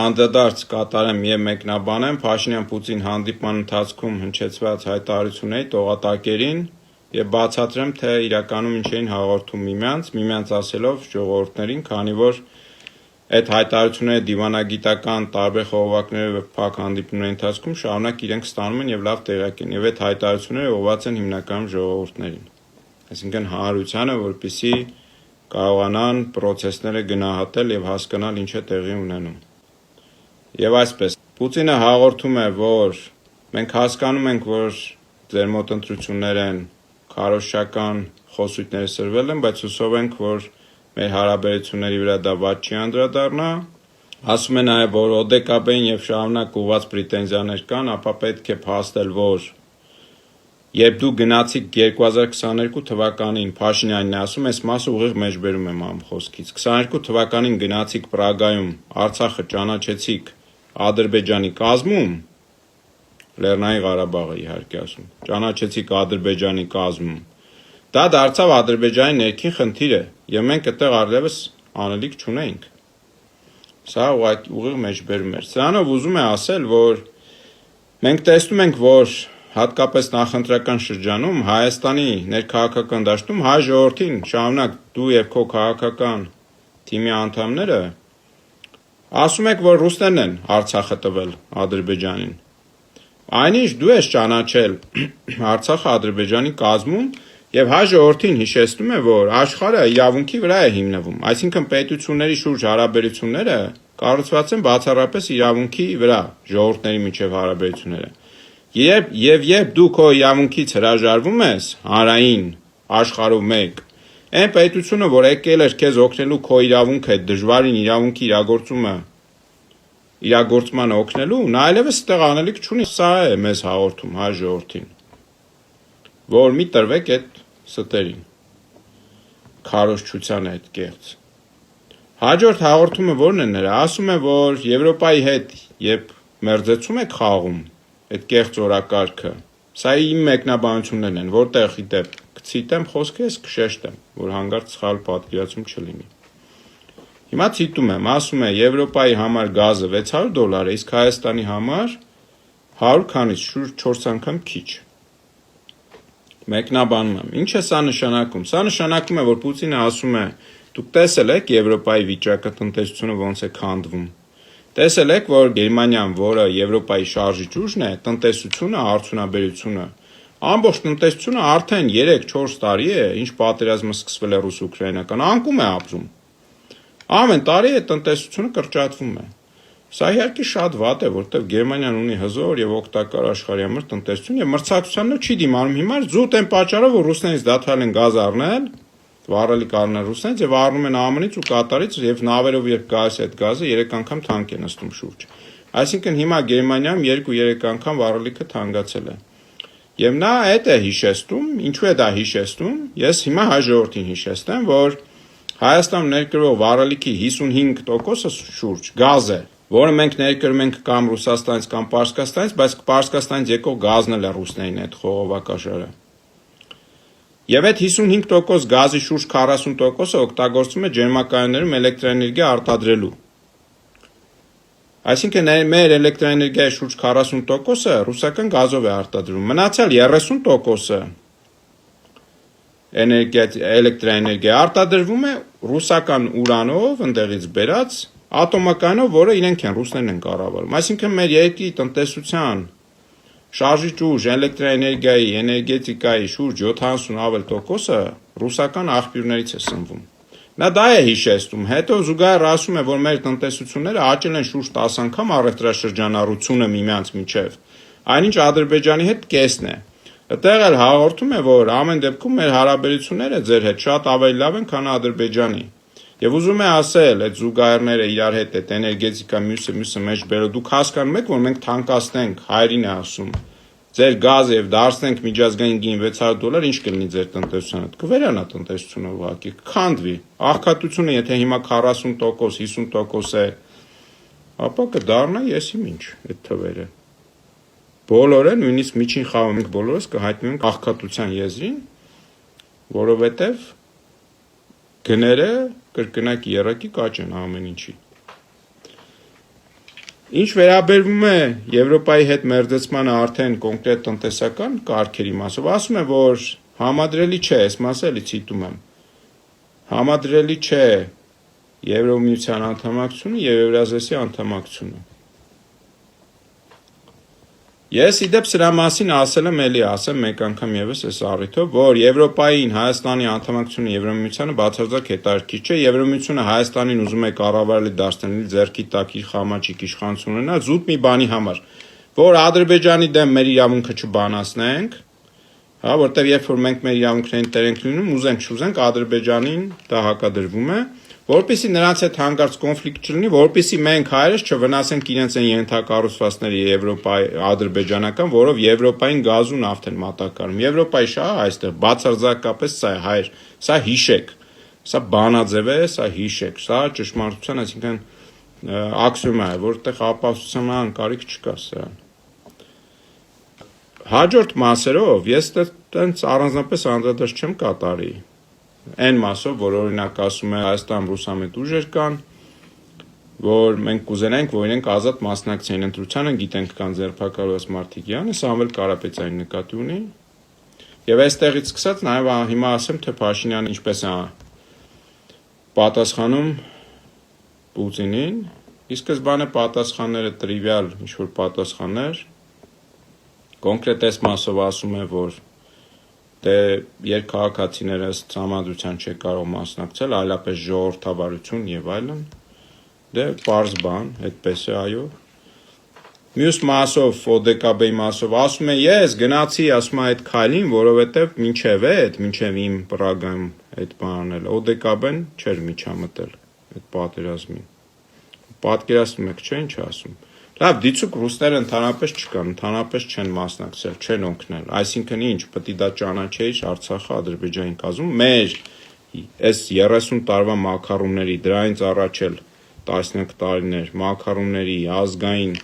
Անդրադարձ կատարեմ եւ մեկնաբանեմ Փաշինյան-Պուտին հանդիպման ընթացքում հնչեցված հայտարարությունների տողատակերին եւ բացատրեմ, թե իրականում ինչ էին հաղորդում միմյանց ասելով ժողովուրդներին, քանի որ այդ հայտարարությունները դիվանագիտական տարբեր խողովակներով եւ փակ հանդիպումների ընթացքում շարունակ իրենք ստանում են եւ լավ տեղյակ են, եւ այդ հայտարարությունները ուղղված են հիմնականում ժողովուրդներին, այսինքն հանրությանը, որպեսզի կարողանան process-ները գնահատել եւ հասկանալ ինչ է տեղի ունենում։ Եվ այսպես, Պուտինը հաղորդում է, որ մենք հասկանում ենք, որ ձեր մոտ ընտրություններ են, քարոզչական խոսույթները սրվել են, բայց հուսով ենք, որ մեր հարաբերությունների վրա դա վատ չի անդրադառնա։ Ասում է նաև, որ ՕԴԿԲ-ին եւ շարունակ ուղղված պրետենզիաներ կան, ապա պետք է փաստել, որ երբ դու գնացիք 2022 թվականին, Փաշինյանն է ասում, այս մասը ուղիղ մեջբերում եմ ամ խոսքից, 22 թվականին գնացիք Պրագայում, Արցախը ճանաչեցիք Ադրբեջանի կազմում, Լեռնային Ղարաբաղը իհարկե ասում, ճանաչեցիք Ադրբեջանի կազմում, դա դարձավ Ադրբեջանի ներքին խնդիրը, եւ մենք այդտեղ առլևս անելիք չունենք։ Սա ուղիղ մեջբերում էր։ Սրանով ուզում է ասել, որ մենք տեսնում ենք, որ հատկապես նախընտրական շրջանում Հայաստանի ներքաղաքական դաշտում հայ ժողովրդին շարունակ դու եւ քո քաղաքական թիմի անդամները ասում եք, որ ռուսներն են Արցախը տվել Ադրբեջանին։ Այնինչ դու ես ճանաչել Արցախը Ադրբեջանի կազմում եւ հայ ժողովրդին հիշեցնում է, որ աշխարհը իրավունքի վրա է հիմնվում, այսինքն պետությունների շուրջ հարաբերությունները կառուցված են բացառապես իրավունքի վրա, ժողովուրդների միջև հարաբերությունները։ Երբ դու քո իրավունքից հրաժարվում ես հանրային աշխարհով մեկ, այն պետությունը, որ եկել էր քեզ օգնելու քո իրավունքը, դժվարին իրավունքի իրագործման օգնելու, նա այլևս այդտեղ անելիք չունի։ Սա է մեզ հաղորդում հայ ժողովրդին, որ մի տրվեք այդ ստերին, քարոզչության այդ կեղծ։ Հաջորդ հաղորդումը ո՞րն է նրա, ասում է, որ Եվրոպայի հետ երբ մերձեցում եք խաղում այդ կեղծ օրակարգը, սա իմ մեկնաբանություններն են, որտեղ իդեպ կցիտեմ խոսքը, ես կշեշտեմ, որ հանկարծ սխալ պատկերացում չլինի։ Հիմա ցիտում եմ, ասում է Եվրոպայի համար գազը $600 է, իսկ Հայաստանի համար 100 քանից շուրջ 4 անգամ քիչ։ Մեկնաբանում եմ, ինչ է սա նշանակում։ Սա նշանակում է, որ Պուտինը ասում է, դուք տեսել եք Եվրոպայի վիճակը, տնտեսությունը ոնց է քանդվում։ Տեսել եք, որ Գերմանիան, որը Եվրոպայի շարժիչ ուժն է, տնտեսությունը, արդյունաբերությունը, ամբողջ տնտեսությունը արդեն 3-4 տարի է, ինչ պատերազմը սկսվել է ռուս-ուկրաինական, անկում է ապրում։ Ամեն տարի է տնտեսությունը կրճատվում է։ Սա իհարկե շատ վատ է, որտեղ Գերմանիան ունի հզոր եւ օգտակար աշխարհի համար տնտեսություն եւ մրցակցությանն չի դիմանում հիմա զուտ այն պատճառով, որ ռուսներից դադարել են գազ առնել, վառելիք առնել ռուսներից եւ առնում են ԱՄՆ-ից ու Կատարից եւ նավերով երբ գալիս է այդ գազը 3 անգամ թանկ է նստում շուրջ։ Այսինքն հիմա Գերմանիայում 2-3 անգամ վառելիքը թանկացել է։ Եվ նա այդ է հիշեցնում, ինչու է դա հիշեցնում։ Ես հիմա հայ ժողովրդին հիշեցնեմ, որ Հայաստանում ներկրվող վառելիքի 55%-ը շուրջ գազ է, որը մենք ներկրում ենք կամ Ռուսաստանից կամ Պարսկաստանից, բայց Պարսկաստանից եկող գազն էլ է ռուսներին այդ խողովակաշարը։ Եվ այդ 55% գազի շուրջ 40%-ը օգտագործվում է ջերմակայաններում էլեկտրաէներգիա արտադրելու։ Այսինքն մեր էլեկտրաէներգիայի շուրջ 40%-ը ռուսական գազով է արտադրվում, մնացյալ 30%-ը էլեկտրաէներգիա արտադրվում է ռուսական ուրանով, ընդեղից բերած ատոմակայանով, որը իրենք են, ռուսներն են կառավարում։ Այսինքն մեր երկրի տնտեսության շարժիչ ուժ, էլեկտրաէներգիայի, էներգետիկայի շուրջ 70 ավել տոկոսը ռուսական աղբյուրներից է սնվում։ Նա դա է հիշեցնում, հետո զուգահեռ ասում է, որ մեր տնտեսությունները աճել են շուրջ 10 անգամ առևտրաշրջանառությունը միմյանց միջև, այնինչ Ադրբեջանի հետ կեսն է։ Այդտեղ էլ հաղորդում է, որ ամեն դեպքում մեր հարաբերությունները ձեր հետ շատ ավելի լավ են, քան Ադրբեջանի։ Եվ ուզում է ասել, այդ զուգահեռները իրար հետ, այդ էներգետիկա մյուսը մեջ բերո, դուք հասկանում եք, որ մենք թանկացնենք, հայրին է ասում, ձեր գազը եւ դարձնենք միջազգային գին $600, ինչ կլինի ձեր տնտեսությանը։ Կվերանա տնտեսությունը ուղղակի, կքանդվի։ Աղքատությունը, եթե հիմա 40%, 50% է, ապա կդառնա եսիմ ինչ այդ թվերը։ Բոլորը, նույնիսկ միջին խավը մենք բոլորս կհայտնենք աղքատության եզրին, որովհետև գները կրկնակ երակի կաճ են ամեն ինչի։ Ինչ վերաբերվում է Եվրոպայի հետ մերձեցմանը արդեն կոնկրետ տնտեսական կարգերի մասով, ասում է, որ համադրելի չէ, այս մասը էլի ցիտում եմ, համադրելի չէ Եվրոմիության անդամակցությունը եւ Եվրազիայի անդամակցությունը։ Ես իդեպ սրա մասին ասել եմ, էլի ասեմ մեկ անգամ եւս այս առիթով, որ Եվրոպային Հայաստանի անդամակցությունը Եվրոմիությանը բացարձակ հետաքրքիր չէ, Եվրոմիությունը Հայաստանին ուզում է կառավարելի դարձնել, ձեռքի տակ իր խամաչիկ իշխանություն ունենալ զուտ մի բանի համար, որ Ադրբեջանի դեմ մեր իրավունքը չբանացնենք, հա, որտեվ երբ որ մենք մեր իրավունքներին տեր ենք լինում, ուզենք չուզենք Ադրբեջանին դա հակադրվում է, որպեսզի նրանց հետ հանգարց կոնֆլիկտ չլինի, որպեսզի մենք հայերս չվնասենք իրենց այն ենթակառուցվածքների Եվրոպայի ադրբեջանական, որով Եվրոպային գազ ու նավթ են մատակարարում։ Եվրոպայի շահը այստեղ բացարձակապես սա է, հայր, սա հիշեք, սա բանաձև է, սա հիշեք, սա ճշմարտության, այսինքն աքսիոմա է, որտեղ ապահովության կարիք չկա սրան։ Հաջորդ մասերով ես տենց առանձնապես անդրադարձ չեմ կատարի այն մասով, որ օրինակ ասում է Հայաստան ռուսամետ ուժեր կան, որ մենք կուզենանք, որ իրենք ազատ մասնակցեն ընտրությանը, գիտենք կան ձերբակալված մարդիկ, յանը Սամվել Կարապետյանի նկատի ունի։ Եվ այստեղից սկսած նաև հիմա ասեմ, թե Փաշինյանը ինչպես է պատասխանում Պուտինին, ի սկզբանե պատասխանները տրիվիալ ինչ-որ պատասխաններ, կոնկրետ այս մասով ասում է, որ դե երկքաղաքացիները ըստ համադրության չի կարող մասնակցել, այլապես ժողովրդավարություն եւ այլն, դե պարզ բան, այդպես է, այո։ Մյուս մասով, ODKB-ի մասով ասում է, ես գնացի, ասում է այդ քայլին, որովհետեւ մինչեւ իմ Պրագայում այդ բանն էլ ODKB-ն չէր միջամտել այդ պատերազմին։ Պատկերացնում եք, չէ՞ ինչ ասում։ Լավ, դիցուք ռուսները ընդհանրապես չկան, ընդհանրապես չեն մասնակցել, չեն օգնել, այսինքն ինչ, պետք է դա ճանաչեիր Արցախը Ադրբեջանի կազմում, մեր այս 30 տարվա մակարոնների, դրանից առաջ էլ տասնյակ տարիներ, մակարոնների, ազգային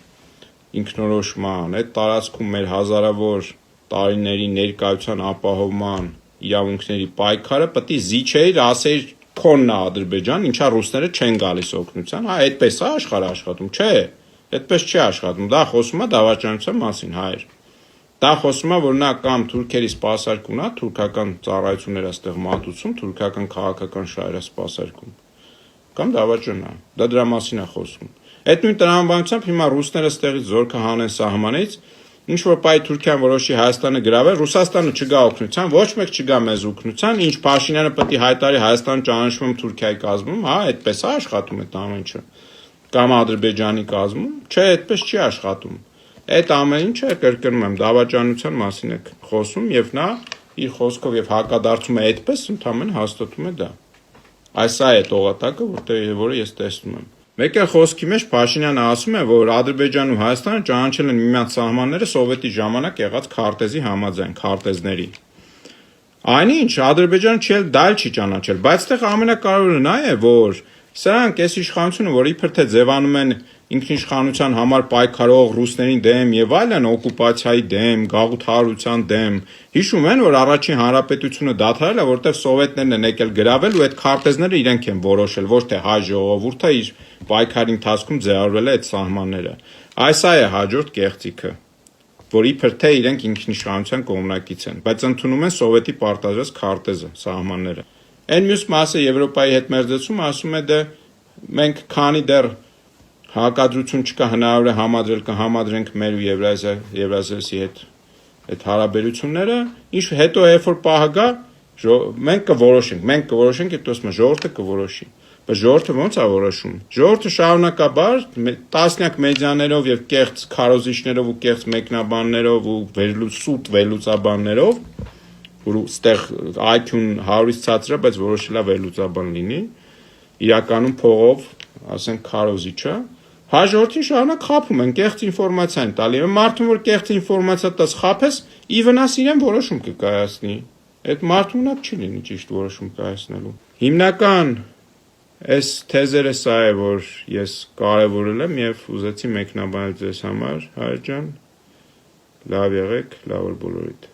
ինքնորոշման, այդ տարածքում մեր հազարավոր տարիների ներկայության ապահովման իրավունքների պայքարը պետք է զիջեիր, ասեիր քոնն է Ադրբեջան, ինչա ռուսները չեն գալիս օգնության, հա, այդպես է աշխարհը աշխատում, չէ։ Այդպես չի աշխատում, դա խոսում է դավաճանության մասին, հայր։ Դա խոսում է, որ նա կամ թուրքերի սպասարկումն է, թուրքական ծառայությունները այստեղ մատուցում, թուրքական քաղաքական շահերը սպասարկում, կամ դավաճան է, դա դրա մասին է խոսում։ Այդ նույն տրամաբանությամբ հիմա ռուսները այստեղից զորքը հանեն սահմանից, ինչ որ պայ Թուրքիան որոշի Հայաստանը գրավել, Ռուսաստանը չգա օգնության, ոչ մեկ չգա մեզ օգնության, ինչ Փաշինյանը պետք է հայտարարի Հայաստանը ճանաչում եմ Թուրքիայի կազմում, հա, այդպես է աշխատում այդ ամեն ինչը։ Կամ Ադրբեջանի կազմում, չէ, այդպես չի աշխատում։ Այդ ամեն ինչը կրկնում եմ, դավաճանության մասին է խոսում եւ նա իր խոսքով եւ հակադարձում է այդպես, ընդհանրապես հաստատում է դա։ Այս է տողատակը, որը ես տեսնում եմ։ Մեկ էլ խոսքի մեջ Փաշինյանը ասում է, որ Ադրբեջանն ու Հայաստանը ճանաչել են միմյանց սահմանները սովետի ժամանակ եղած քարտեզի համաձայն, քարտեզների։ Այնինչ Ադրբեջանը չի ճանաչել, բայց այդտեղ ամենակարևորը նա է, որ սրանք այս իշխանությունը, որ իբր թե ձևանում են ինքնիշխանության համար պայքարող ռուսներին դեմ եւ այլն, օկուպացիայի դեմ, գաղութարարության դեմ, հիշում են, որ առաջին հանրապետությունը դադարել է, որտեղ սովետներն են եկել գրավել ու այդ քարտեզները իրենք են որոշել, ոչ թե հայ ժողովուրդը իր պայքարի ընթացքում ձեռարվել է այդ սահմանները։ Այս է հաջորդ կեղծիքը, որ իբր թե իրենք ինքնիշխանության կողմնակից են, բայց ընդունում են սովետի պարտադրած քարտեզը, սահմանները։ Այն մյուս մասը Եվրոպայի հետ մերձեցում ասում է դե մենք քանի դեռ հակադրություն չկա հնարավոր է համադրել կհամադրենք մեր ու Եվրազիայի հետ այդ հարաբերությունները, ինչ հետո երբ որ պահը գա մենք կորոշենք, այդ ասում ժողովուրդը կորոշի։ Բայց ժողովուրդը ո՞նց է որոշում։ Ժողովուրդը շարունակաբար տասնյակ մեդիաներով եւ կեղծ քարոզիչներով ու կեղծ մեկնաբաններով ու սուտ վերլուծաբաններով որ ստեղ IQ-ն 100-ից ցածր է, բայց որոշել է վերլուծաբան լինի, իրականում փողով, ասենք քարոզիչը, հաջորդին շարունակ խափում են, կեղծ ինֆորմացիա են տալի։ Մարդուն որ կեղծ ինֆորմացիա տաս խափես, ի վնաս իրեն որոշում կկայացնի։ Այդ մարդու ունակ չի լինի ճիշտ որոշում կայացնելու։ Հիմնական այս թեզերը սա է, որ ես կարևորել եմ եւ ուզեցի մեկնաբանել ձեզ համար, հայր ջան, լավ եղեք, լավ որ բոլորիդ։